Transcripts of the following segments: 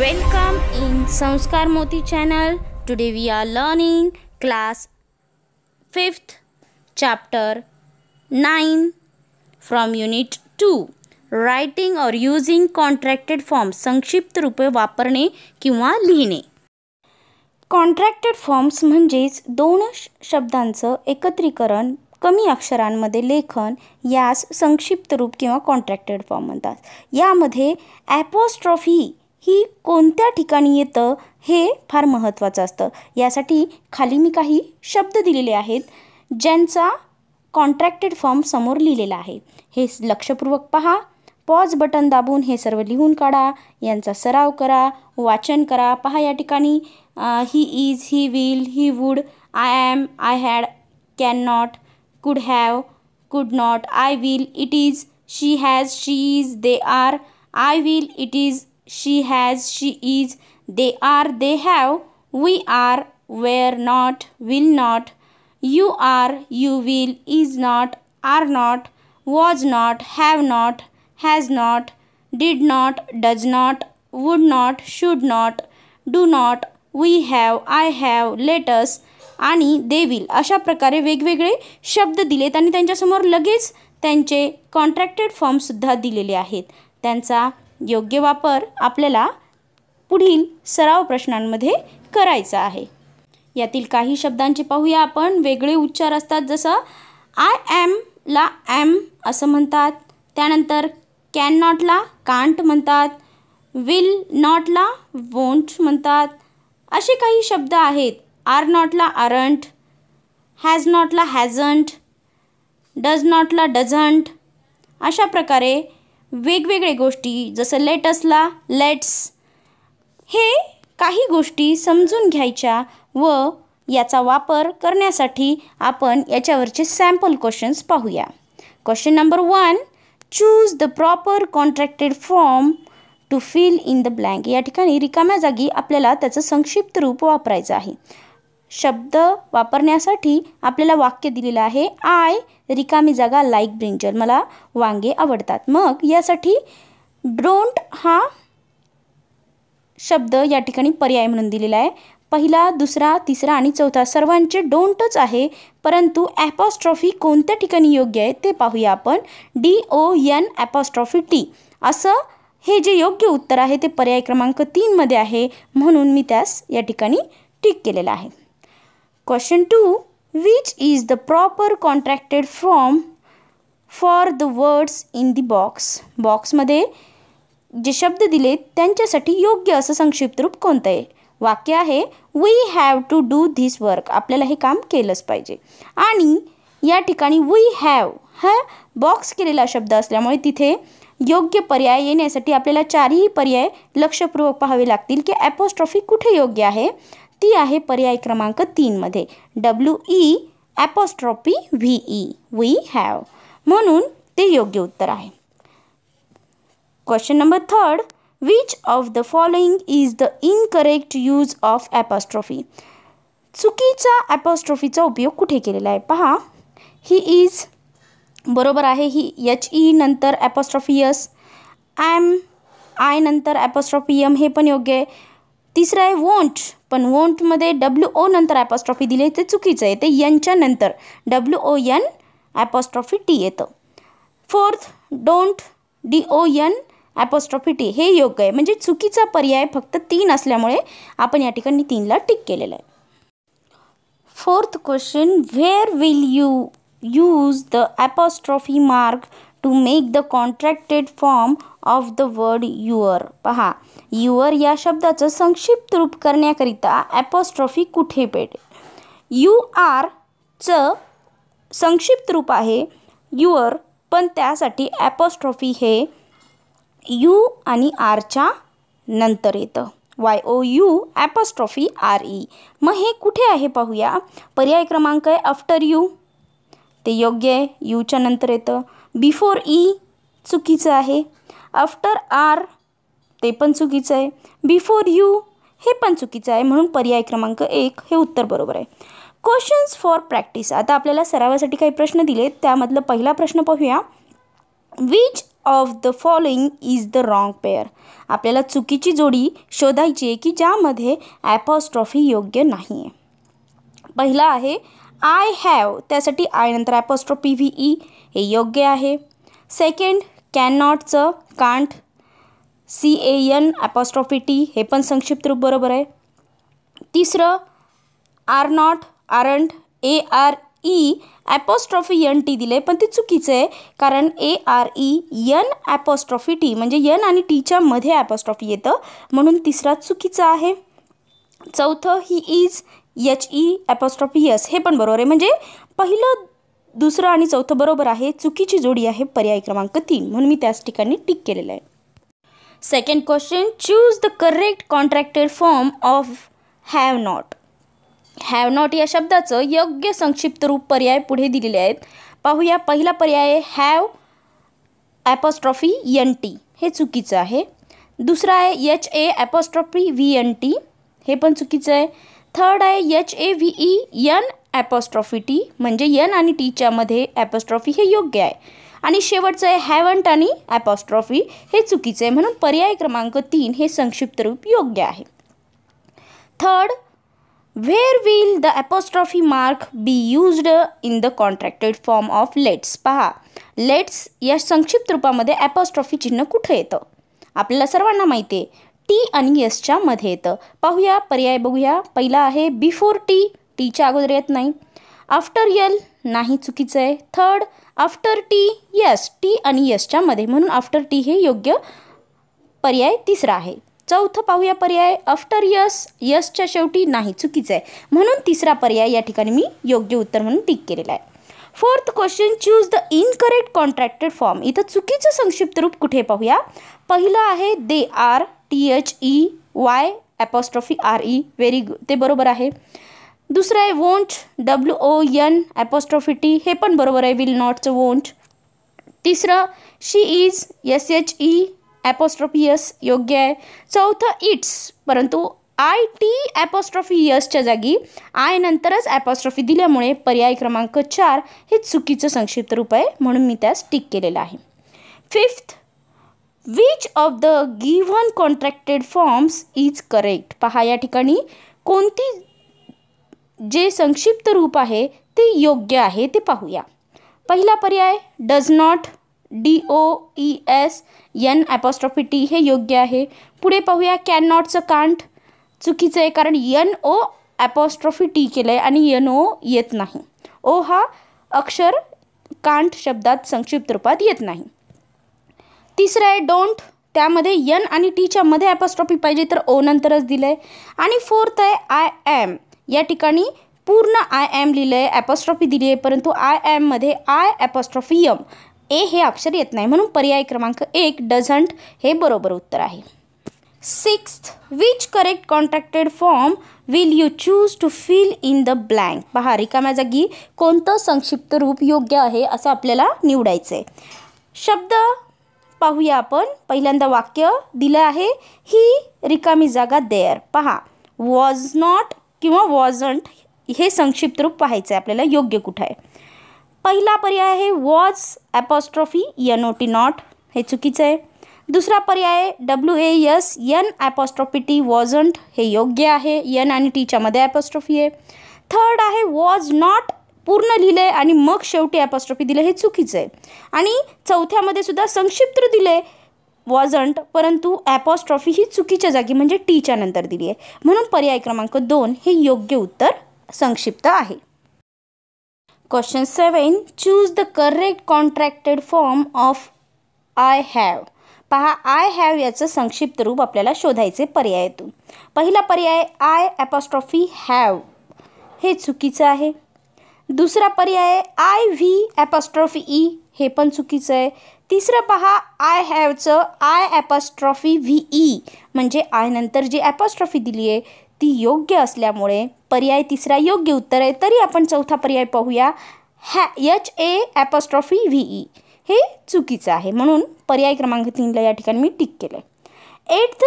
Welcome in Sanskar Moti channel. Today we are learning class 5th chapter 9 from unit 2. Writing or using contracted forms. संक्षिप्त रूपे वापरणे किंवा लिहिणे. Contracted forms म्हणजेच दोन शब्दांचं एकत्रीकरण कमी अक्षरांमध्ये लेखन यास संक्षिप्त रूप किंवा कॉन्ट्रॅक्टेड फॉर्म म्हणतात. यामध्ये ॲपोस्ट्रॉफी ही कोणत्या ठिकाणी येतं हे फार महत्त्वाचं असतं. यासाठी खाली मी काही शब्द दिलेले आहेत ज्यांचा कॉन्ट्रॅक्टेड फॉर्म समोर लिहिलेला आहे. हे लक्षपूर्वक पहा. पॉज बटन दाबून हे सर्व लिहून काढा. यांचा सराव करा, वाचन करा. पहा या ठिकाणी he is, he will, he would, I am, I had, can not, कुड हॅव, कुड not, I will, it is, she has, she is, they are, I will, it is, she has, she is, they are, they have, we are, were not, will not, you are, you will, is not, are not, was not, have not, has not, did not, does not, would not, should not, do not, we have, I have, let us आणि they will अशा प्रकारे वेगवेगळे शब्द दिलेत आणि त्यांच्यासमोर लगेच त्यांचे कॉन्ट्रॅक्टेड फॉर्मसुद्धा दिलेले आहेत. त्यांचा योग्य वापर आपल्याला पुढील सराव प्रश्नांमध्ये करायचा आहे. यातील काही शब्दांचे पाहूया आपण. वेगळे उच्चार असतात, जसं आय ॲमला ॲम असं म्हणतात. त्यानंतर कॅन नॉटला कांट म्हणतात. विल नॉटला वोंट म्हणतात. असे काही शब्द आहेत. आर नॉटला आरंट, हॅज नॉटला हॅझंट, डज नॉटला डझंट. अशा प्रकारे वेगवेगळे गोष्टी, जसं लेटसला लेट्स. हे काही गोष्टी समजून घ्यायच्या व याचा वापर करण्यासाठी आपण याच्यावरचे सॅम्पल क्वेश्चन्स पाहूया. Question number 1, choose the proper contracted form to fill in the blank. या ठिकाणी रिकाम्या जागी आपल्याला त्याचं संक्षिप्त रूप वापरायचं आहे. शब्द वापरण्यासाठी आपल्याला वाक्य दिलेलं आहे. आय रिकामी जागा लाईक ब्रिंजल, मला वांगे आवडतात. मग यासाठी डोंट हा शब्द या ठिकाणी पर्याय म्हणून दिलेला आहे. पहिला, दुसरा, तिसरा आणि चौथा सर्वांचे डोंटच आहे, परंतु ॲपॉस्ट्रॉफी कोणत्या ठिकाणी योग्य आहे ते पाहूया आपण. DON' असं हे जे योग्य उत्तर आहे ते पर्याय क्रमांक 3 मध्ये आहे, म्हणून मी त्यास या ठिकाणी टिक केलेलं आहे. Question 2, which is the proper contracted form for the words in the box? बॉक्समध्ये जे शब्द दिले त्यांच्यासाठी योग्य असं संक्षिप्त रूप कोणतं आहे? वाक्य आहे we have to do this work. आपल्याला हे काम केलंच पाहिजे. आणि या ठिकाणी we have हा बॉक्स केलेला शब्द असल्यामुळे तिथे योग्य पर्याय येण्यासाठी आपल्याला चारही पर्याय लक्षपूर्वक पाहावे लागतील की ॲपॉस्ट्रॉफी कुठे योग्य आहे. ती आहे पर्याय क्रमांक 3 मध्ये. WE''VE वी हॅव, म्हणून ते योग्य उत्तर आहे. Question number 3, which of the following is the incorrect use of apostrophe. चुकीचा ॲपॉस्ट्रॉफीचा उपयोग कुठे केलेला आहे? पहा, ही इज बरोबर आहे. ही HE नंतर ॲपॉस्ट्रॉफी S, ॲम आय नंतर ॲपॉस्ट्रॉफी M हे पण योग्य आहे. तिसरं आहे वोंट, पण वोंटमध्ये WO नंतर ॲपॉस्ट्रॉफी दिली ते चुकीचं आहे. ते यांच्या नंतर WON''T येतं. फोर्थ, डोंट DON''T हे योग्य आहे. म्हणजे चुकीचा पर्याय फक्त 3 असल्यामुळे आपण या ठिकाणी 3ला टिक केलेलं आहे. Fourth question, where will you use the apostrophe mark to make the contracted form of the word your. पहा, युअर या शब्दाचं संक्षिप्त रूप करण्याकरिता ॲपॉस्ट्रॉफी कुठे भेटेल? URचं संक्षिप्त रूप आहे युअर, पण त्यासाठी ॲपॉस्ट्रॉफी हे U आणि Rच्या नंतर येतं. YOU''RE. मग हे कुठे आहे पाहूया. पर्याय क्रमांक आहे आफ्टर यू, ते योग्य आहे. यूच्या नंतर येतं. बिफोर E चुकीचं आहे. आफ्टर R ते पण चुकीचं आहे. बिफोर यू हे पण चुकीचं आहे, म्हणून पर्याय क्रमांक 1 हे उत्तर बरोबर आहे. Questions for practice. आता आपल्याला सरावासाठी काही प्रश्न दिलेत, त्यामधलं पहिला प्रश्न पाहूया. Which of the following is the wrong pair. आपल्याला चुकीची जोडी शोधायची आहे की ज्यामध्ये ॲपॉस्ट्रॉफी योग्य नाही आहे. पहिला आहे आय हॅव, त्यासाठी आय नंतर ॲपॉस्ट्रॉफी VE हे योग्य आहे. सेकंड कॅन नॉटचं कांट CAN ॲपॉस्ट्रॉफी T हे पण संक्षिप्त रूप बरोबर आहे. तिसरं are not aren't ARE apostrophe NT दिले पण ते चुकीचं आहे कारण ARE N ॲपॉस्ट्रॉफी T म्हणजे N आणि Tच्या मध्ये ॲपॉस्ट्रॉफी येतं म्हणून तिसरा चुकीचा आहे. चौथं he is HE apostrophe S हे पण बरोबर आहे म्हणजे पहिलं दुसरं आणि चौथं बरोबर आहे. चुकीची जोडी आहे पर्याय क्रमांक 3 म्हणून मी त्याच ठिकाणी टिक केलेलं आहे. Second question choose the correct contracted form of have not. Have not या शब्दाचं योग्य संक्षिप्त रूप पर्याय पुढे दिलेले आहेत. पाहूया. पहिला पर्याय आहे हॅव ॲपॉस्ट्रॉफी NT हे चुकीचं आहे. दुसरा आहे HA ॲपॉस्ट्रॉफी VNT हे पण चुकीचं आहे. थर्ड आहे HAVE N ॲपॉस्ट्रॉफी T म्हणजे N आणि Tच्या मध्ये ॲपॉस्ट्रॉफी हे योग्य आहे. आणि शेवटचं आहे हॅवंट आणि ॲपॉस्ट्रॉफी हे चुकीचं आहे म्हणून पर्याय क्रमांक 3 हे संक्षिप्त रूप योग्य आहे. Third where will the apostrophe mark be used in the contracted form of let's. पहा लेट्स या संक्षिप्त रूपामध्ये ॲपॉस्ट्रॉफी चिन्ह कुठे येतं. आपल्याला सर्वांना माहिती आहे T आणि Sच्या मध्ये येतं. पाहूया पर्याय बघूया. पहिला आहे बिफोर T Tच्या अगोदर येत नाही. आफ्टर L नाही चुकीचं आहे. Third after T yes T आणि Sच्या मध्ये म्हणून आफ्टर T हे योग्य पर्याय तिसरा आहे. चौथं पाहूया पर्याय आफ्टर यसच्या शेवटी नाही चुकीचं आहे म्हणून तिसरा पर्याय या ठिकाणी मी योग्य उत्तर म्हणून टिक केलेला आहे. Fourth question choose the incorrect contracted form. इथं चुकीचं संक्षिप्त रूप कुठे पाहूया. पहिलं आहे they are THEY apostrophe RE very good ते बरोबर आहे. दुसरं आहे वोंट WON ॲपॉस्ट्रॉफी T हे पण बरोबर आहे विल नॉटचं वोंट. तिसरं she is SHE apostrophe S योग्य आहे. चौथं इट्स परंतु IT ॲपॉस्ट्रॉफी Sच्या जागी आय नंतरच ॲपॉस्ट्रॉफी दिल्यामुळे पर्याय क्रमांक 4 हे चुकीचं संक्षिप्त रूप आहे म्हणून मी त्यास टिक केलेलं आहे. Fifth which of the given contracted forms is correct. पहा या ठिकाणी कोणती जे संक्षिप्त रूप आहे ते योग्य आहे ते पाहूया. पहिला पर्याय does not DOESN apostrophe T हे योग्य आहे. पुढे पाहूया कॅन नॉटचं कांट चुकीचं आहे कारण NO ॲपॉस्ट्रॉफी T केलं आहे आणि NO येत नाही. O हा अक्षर कांट शब्दात संक्षिप्त रूपात येत नाही. तिसरं आहे डोंट त्यामध्ये N आणि Tच्या मध्ये ॲपॉस्ट्रॉफी पाहिजे तर O नंतरच दिलं आहे. आणि फोर्थ आहे आय ॲम या ठिकाणी पूर्ण आय ॲम लिहिलं आहे ॲपॉस्ट्रॉफी दिली आहे परंतु आय ॲममध्ये आय ॲपॉस्ट्रॉफी M ए हे अक्षर येत नाही म्हणून पर्याय क्रमांक 1 डझंट हे बरोबर उत्तर आहे. Sixth which correct contracted form will you choose to fill in the blank. पहा रिकाम्या जागी कोणतं संक्षिप्त रूप योग्य आहे असं आपल्याला निवडायचं आहे. शब्द पाहूया आपण. पहिल्यांदा वाक्य दिलं आहे ही रिकामी जागा देअर. पहा वॉज नॉट किंवा वॉजंट हे संक्षिप्त रूप पाहायचं आहे आपल्याला योग्य कुठं आहे. पहिला पर्याय आहे वॉज ॲपॉस्ट्रॉफी NOT नॉट हे चुकीचं आहे. दुसरा पर्याय WASN ॲपॉस्ट्रॉफी T वॉजंट हे योग्य आहे. N आणि Tच्या मध्ये ॲपॉस्ट्रॉफी आहे. थर्ड आहे वॉज नॉट पूर्ण लिहिलं आहे आणि मग शेवटी ॲपॉस्ट्रॉफी दिलं हे चुकीचं आहे. आणि चौथ्यामध्ये सुद्धा संक्षिप्त दिलं आहे वॉजंट परंतु ॲपॉस्ट्रॉफी ही चुकीच्या जागी म्हणजे Tच्या नंतर दिली आहे म्हणून पर्याय क्रमांक 2 हे योग्य उत्तर संक्षिप्त आहे. Question 7 choose the correct contracted form of I have. पहा आय हॅव याचं संक्षिप्त रूप आपल्याला शोधायचे पर्यायातून. पहिला पर्याय आय ॲपॉस्ट्रॉफी हॅव हे चुकीचं आहे. दुसरा पर्याय IV ॲपॉस्ट्रॉफी E हे पण चुकीचं आहे. तिसरं पहा आय हॅवचं आय ॲपॉस्ट्रॉफी VE म्हणजे आय नंतर जी ॲपॉस्ट्रॉफी दिली आहे ती योग्य असल्यामुळे पर्याय तिसरा योग्य उत्तर आहे. तरी आपण चौथा पर्याय पाहूया HA ॲपॉस्ट्रॉफी VE हे चुकीचं आहे म्हणून पर्याय क्रमांक 3ला या ठिकाणी मी टिक केलं आहे. Eighth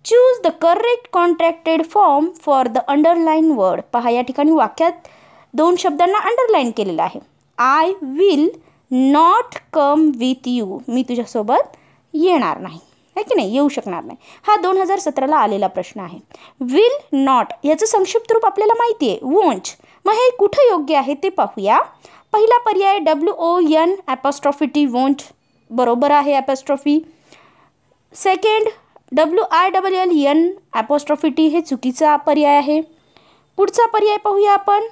choose the correct contracted form for the underline word. पहा या ठिकाणी वाक्यात 2 शब्दांना अंडरलाईन केलेलं आहे. I will not come with you, मी तुझ्यासोबत येणार नाही, आहे की नाही, येऊ शकणार नाही. हा 2017ला आलेला प्रश्न आहे. विल नॉट याचं संक्षिप्त रूप आपल्याला माहिती आहे, वोंट. मग हे कुठं योग्य आहे ते पाहूया. पहिला पर्याय WON''T वोंट, बरोबर आहे ॲपॉस्ट्रॉफी. सेकंड WILLN''T हे चुकीचा पर्याय आहे. पुढचा पर्याय पाहूया आपण,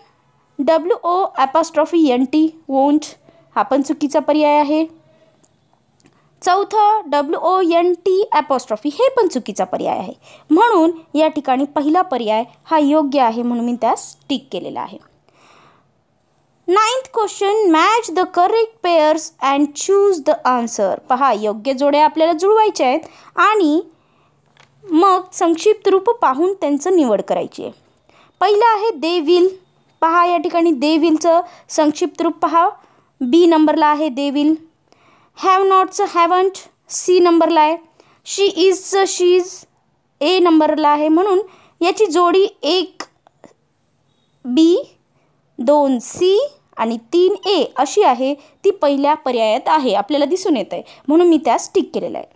WO'T वोंट, हा पण चुकीचा पर्याय आहे. चौथं WONT'', हे पण चुकीचा पर्याय आहे. म्हणून या ठिकाणी पहिला पर्याय हा योग्य आहे, म्हणून मी त्यास टिक केलेला आहे. 9th question, match the correct pairs and choose the answer. पहा, योग्य जोड्या आपल्याला जुळवायच्या आहेत आणि मग संक्षिप्त रूप पाहून त्यांचं निवड करायची आहे. पहिलं आहे दे विल. पहा, या ठिकाणी दे विलचं संक्षिप्त रूप पहा, B नंबरला आहे दे विल. हॅव नॉटचं हॅवंट C नंबरला आहे. शी इजचं शीज A नंबरला आहे. म्हणून याची जोडी 1 B 2 C आणि 3 A अशी आहे, ती पहिल्या पर्यायात आहे, आपल्याला दिसून येत आहे, म्हणून मी त्यास टिक केलेलं आहे.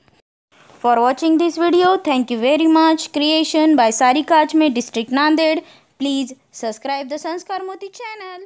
For watching this video, thank you very much. Creation bye Sarika Ajmer, district Nanded. Please subscribe the संस्कार मोती चॅनल.